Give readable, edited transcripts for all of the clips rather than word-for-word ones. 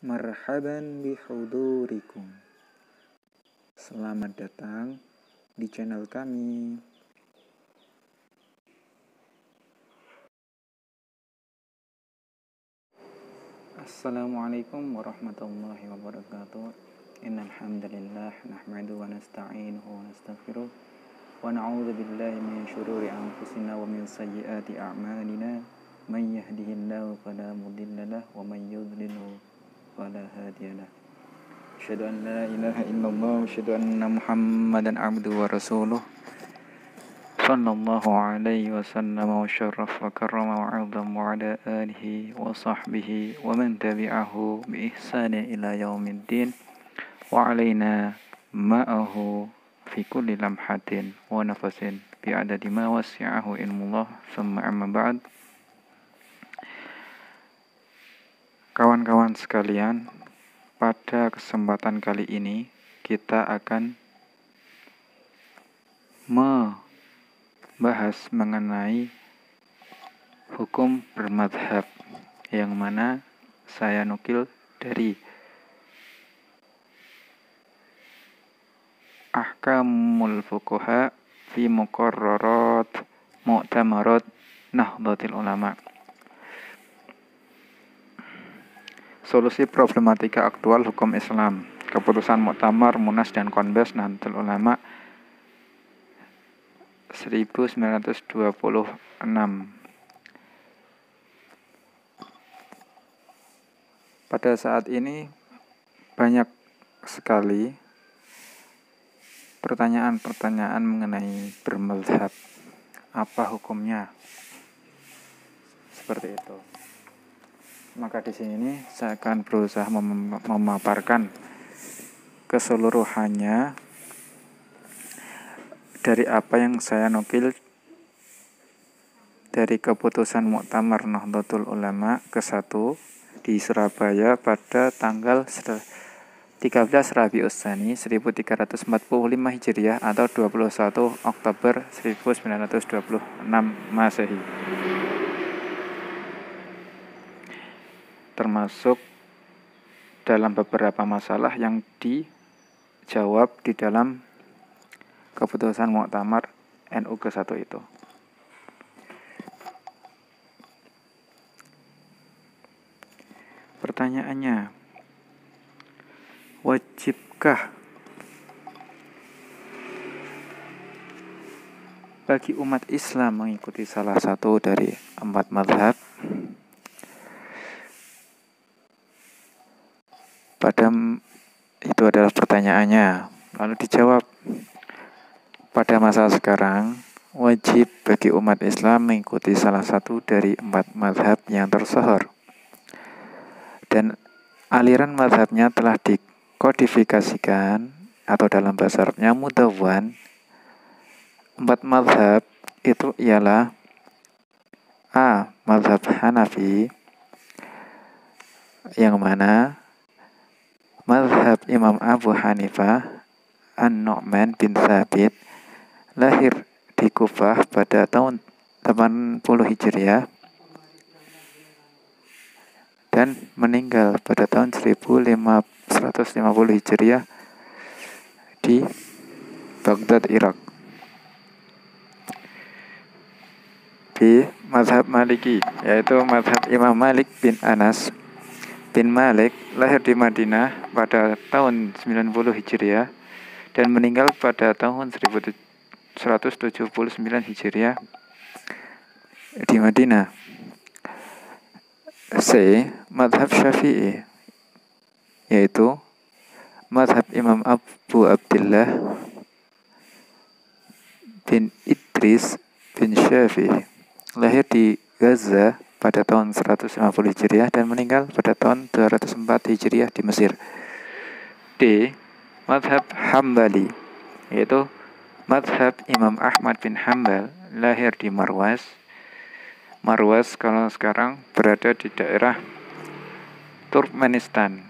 Marhaban bihudurikum. Selamat datang di channel kami. Assalamualaikum warahmatullahi wabarakatuh. Innal hamdalillah nahmaduhu wa nasta'inuhu wa nastaghfiruh wa na'udzu billahi min syururi anfusina wa min sayyiati a'malina. Man yahdihillahu fala mudilla lahu wa man yudlilhu fala hadiya lahu. Asyhadu an la ilaha illallah wa asyhadu anna Muhammadan abduhu wa rasuluh. Sallallahu alaihi wasallam wa syarraf wa karrama wa 'azam wa ala alihi wa sahbihi wa man tabi'ahu bi ihsani ila yaumiddin wa alaina ma'ahu fi kulli lamhatin wa nafasin bi adadi ma wasi'ahu ilmullah thumma amma ba'd. Kawan-kawan sekalian, pada kesempatan kali ini kita akan membahas mengenai hukum bermadhab, yang mana saya nukil dari Ahkamul Fuqaha fi Muqarrarat Mu'tamarat Nahdlatul Ulama. Solusi problematika aktual hukum Islam, keputusan Muktamar, Munas, dan Konbes Nahdlatul Ulama 1926. Pada saat ini banyak sekali pertanyaan-pertanyaan mengenai bermadzhab. Apa hukumnya? Seperti itu. Maka di sini saya akan berusaha memaparkan keseluruhannya dari apa yang saya nukil dari keputusan Muktamar Nahdlatul Ulama ke-1 di Surabaya pada tanggal 13 Rabiul Tsani 1345 Hijriah atau 21 Oktober 1926 Masehi. Termasuk dalam beberapa masalah yang dijawab di dalam keputusan Muktamar NU ke-1 itu. Pertanyaannya, wajibkah bagi umat Islam mengikuti salah satu dari 4 mazhab? Itu adalah pertanyaannya. Lalu dijawab, pada masa sekarang wajib bagi umat Islam mengikuti salah satu dari 4 mazhab yang tersohor, dan aliran mazhabnya telah dikodifikasikan atau dalam bahasa Arabnya mudawwan. 4 mazhab itu ialah A. Mazhab Hanafi, yang mana mazhab Imam Abu Hanifah An-Nu'man bin Thabit lahir di Kufah pada tahun 80 Hijriah dan meninggal pada tahun 1550 Hijriah di Baghdad, Irak. B. Mazhab Maliki, yaitu mazhab Imam Malik bin Anas bin Malik, lahir di Madinah pada tahun 90 Hijriah dan meninggal pada tahun 1179 Hijriah di Madinah. C. Mazhab Syafi'i, yaitu mazhab Imam Abu Abdullah bin Idris bin Syafi'i, lahir di Gaza pada tahun 150 Hijriah dan meninggal pada tahun 204 Hijriah di Mesir. D. Mazhab Hambali, yaitu mazhab Imam Ahmad bin Hambal, lahir di Marwas. Marwas kalau sekarang berada di daerah Turkmenistan,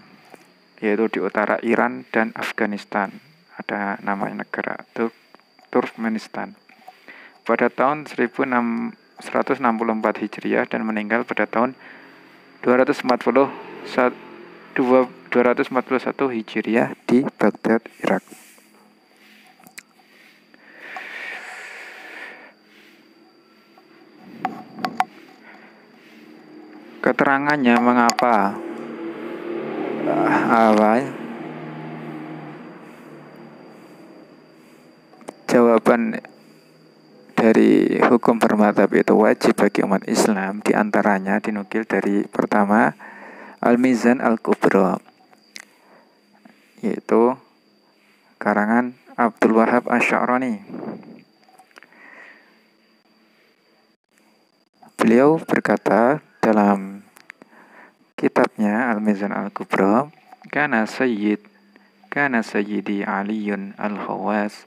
yaitu di utara Iran dan Afghanistan. Ada nama negara Turkmenistan. Pada tahun 164 Hijriah dan meninggal pada tahun 241 241 Hijriah di Baghdad, Irak. Keterangannya mengapa jawaban dari hukum bermadzhab itu wajib bagi umat Islam, diantaranya dinukil dari pertama Al-Mizan Al-Kubra, yaitu karangan Abdul Wahab Asy-Sya'rani. Beliau berkata dalam kitabnya Al-Mizan Al-Kubra, Kana Sayyidi Aliyun Al-Khawas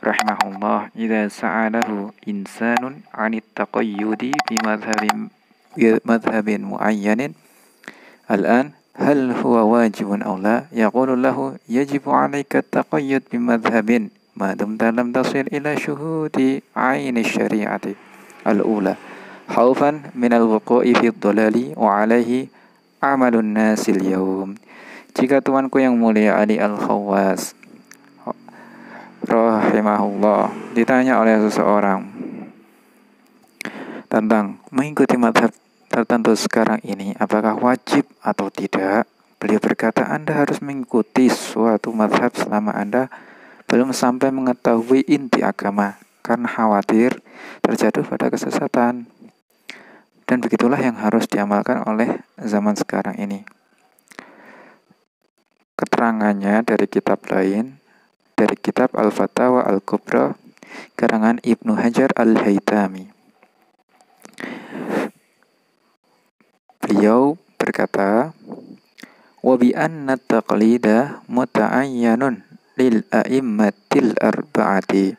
rahimahullah idza sa'alahu insanun 'anit taqayyudi bi madhhabin muayyanin al-an hal huwa wajibun aw la yaqulu lahu yajibu 'alaika at-taqayyud bi madhhabin ma dumta lam tasil ila syuhudi 'aini syari'ati al-ula khawfan min al-wuqu'i fi ad-dalali wa 'alaihi amalun nasil yaum. Jika tuanku yang mulia Ali Al-Khawas rahimahullah ditanya oleh seseorang tentang mengikuti mazhab tertentu sekarang ini apakah wajib atau tidak, beliau berkata, Anda harus mengikuti suatu mazhab selama Anda belum sampai mengetahui inti agama, karena khawatir terjatuh pada kesesatan. Dan begitulah yang harus diamalkan oleh zaman sekarang ini. Keterangannya dari kitab lain, dari kitab Al-Fatawa Al-Kubra karangan Ibnu Hajar Al-Haytami. Beliau berkata, wa bi anna taqlida muta'ayyanun lil a'immatil arba'ati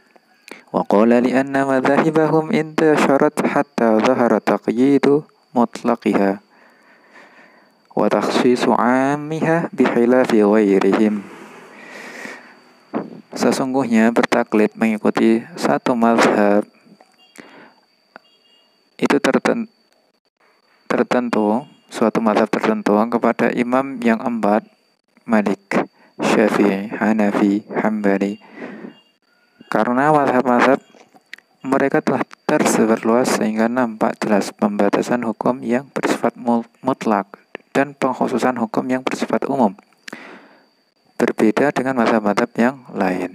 wa qala li anna madhahibahum intasharat hatta dhahara taqyidu mutlaqiha wa takhsisu 'ammiha bi khilafi ghairihim. Sesungguhnya bertaklid mengikuti satu mazhab itu tertentu, suatu mazhab tertentu kepada imam yang empat, Malik, Syafi'i, Hanafi, Hambali. Karena mazhab-mazhab mereka telah tersebar luas sehingga nampak jelas pembatasan hukum yang bersifat mutlak dan pengkhususan hukum yang bersifat umum. Berbeda dengan mazhab-mazhab yang lain.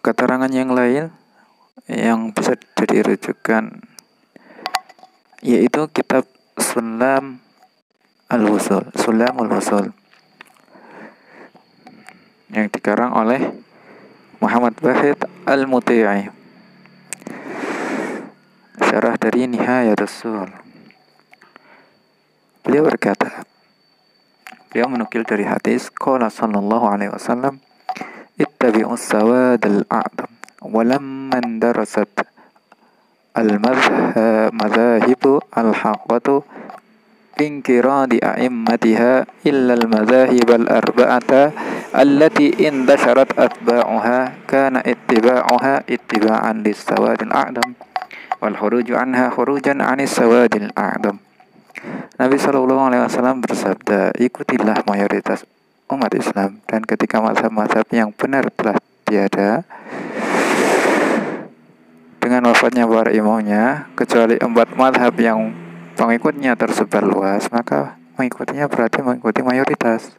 Keterangan yang lain yang bisa jadi rujukan yaitu kitab Sulamul Wusul yang dikarang oleh Muhammad Wahid Al-Muti'i, syarah dari Nihayatus Sul. Beliau berkata, beliau menukil dari hadis qala sallallahu alaihi wasallam ittabi'us sawadal a'dam wa lamman darasat al-madhahibu al-haqqatu binkiradi a'immatiha illa al-madhahib al-arba'ata allati indasharat atba'uha kana ittiba'uha ittiba'an lis-sawadil a'dam wal khuruju anha khurujan anis sawadil a'dam. Nabi SAW bersabda, ikutilah mayoritas umat Islam, dan ketika mazhab-mazhab yang benar telah tiada dengan wafatnya para imamnya, kecuali 4 mazhab yang pengikutnya tersebar luas, maka mengikutinya berarti mengikuti mayoritas,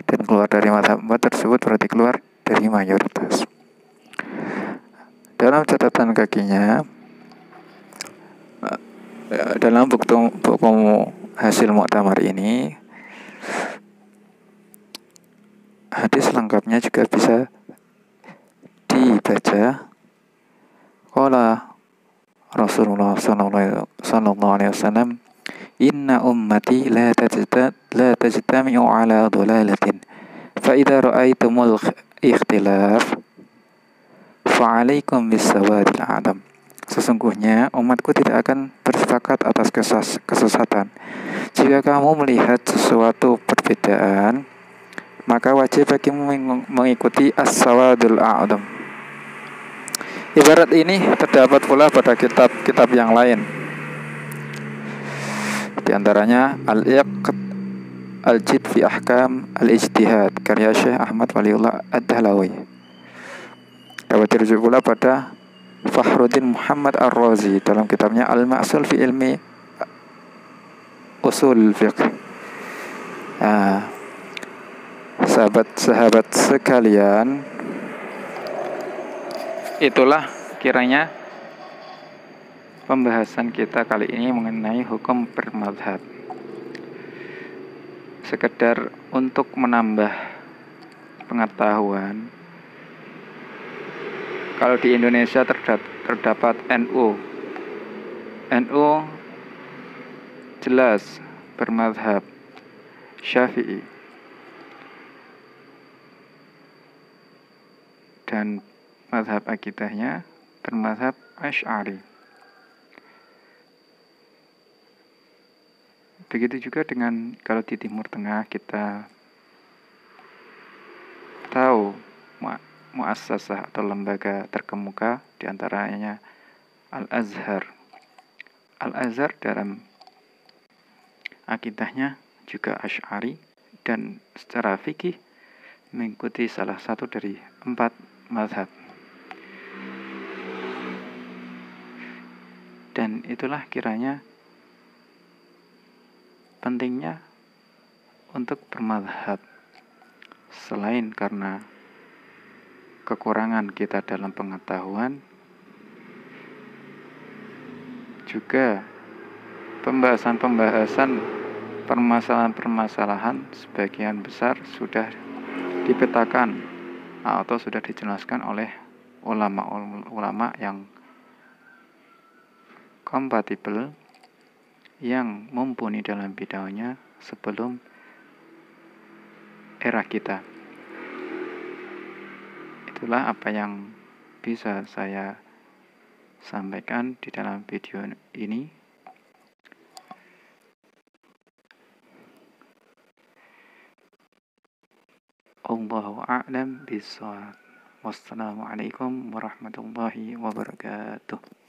dan keluar dari mazhab 4 tersebut berarti keluar dari mayoritas. Dalam catatan kakinya, dalam buku hasil muktamar ini, hadis lengkapnya juga bisa dibaca. Qala Rasulullah sallallahu alaihi wasallam, inna ummati la tajtami'u ala dhalalatin fa idza ra'aitumul ikhtilaf fa 'alaikum bis-sawadil a'dam. Sesungguhnya umatku tidak akan bersepakat atas kesesatan. Jika kamu melihat sesuatu perbedaan, maka wajib bagimu mengikuti as-sawadul a'dam. Ibarat ini terdapat pula pada kitab-kitab yang lain. Di antaranya Al-Jid fi Ahkam Al-Ijtihad karya Syekh Ahmad Waliullah Ad-Dahlawi. Dapat dirujuk pula pada Fakhruddin Muhammad Ar-Razi dalam kitabnya Al-Ma'sul fi Ilmi Usul Fiqh. Nah, sahabat-sahabat sekalian, itulah kiranya pembahasan kita kali ini mengenai hukum bermadhab. Sekedar untuk menambah pengetahuan, kalau di Indonesia terdapat NU. NU jelas bermadhab Syafi'i dan madhab akidahnya bermadhab Asy'ari. Begitu juga dengan kalau di Timur Tengah kita tahu muassasah atau lembaga terkemuka diantaranya Al-Azhar. Al-Azhar dalam akidahnya juga Asy'ari dan secara fikih mengikuti salah satu dari 4 mazhab. Dan itulah kiranya pentingnya untuk bermadhab, selain karena kekurangan kita dalam pengetahuan, juga pembahasan permasalahan-permasalahan sebagian besar sudah dipetakan atau sudah dijelaskan oleh ulama-ulama yang kompatibel, yang mumpuni dalam bidangnya sebelum era kita. Itulah apa yang bisa saya sampaikan di dalam video ini. Allahu a'lam bishawab. Wassalamualaikum warahmatullahi wabarakatuh.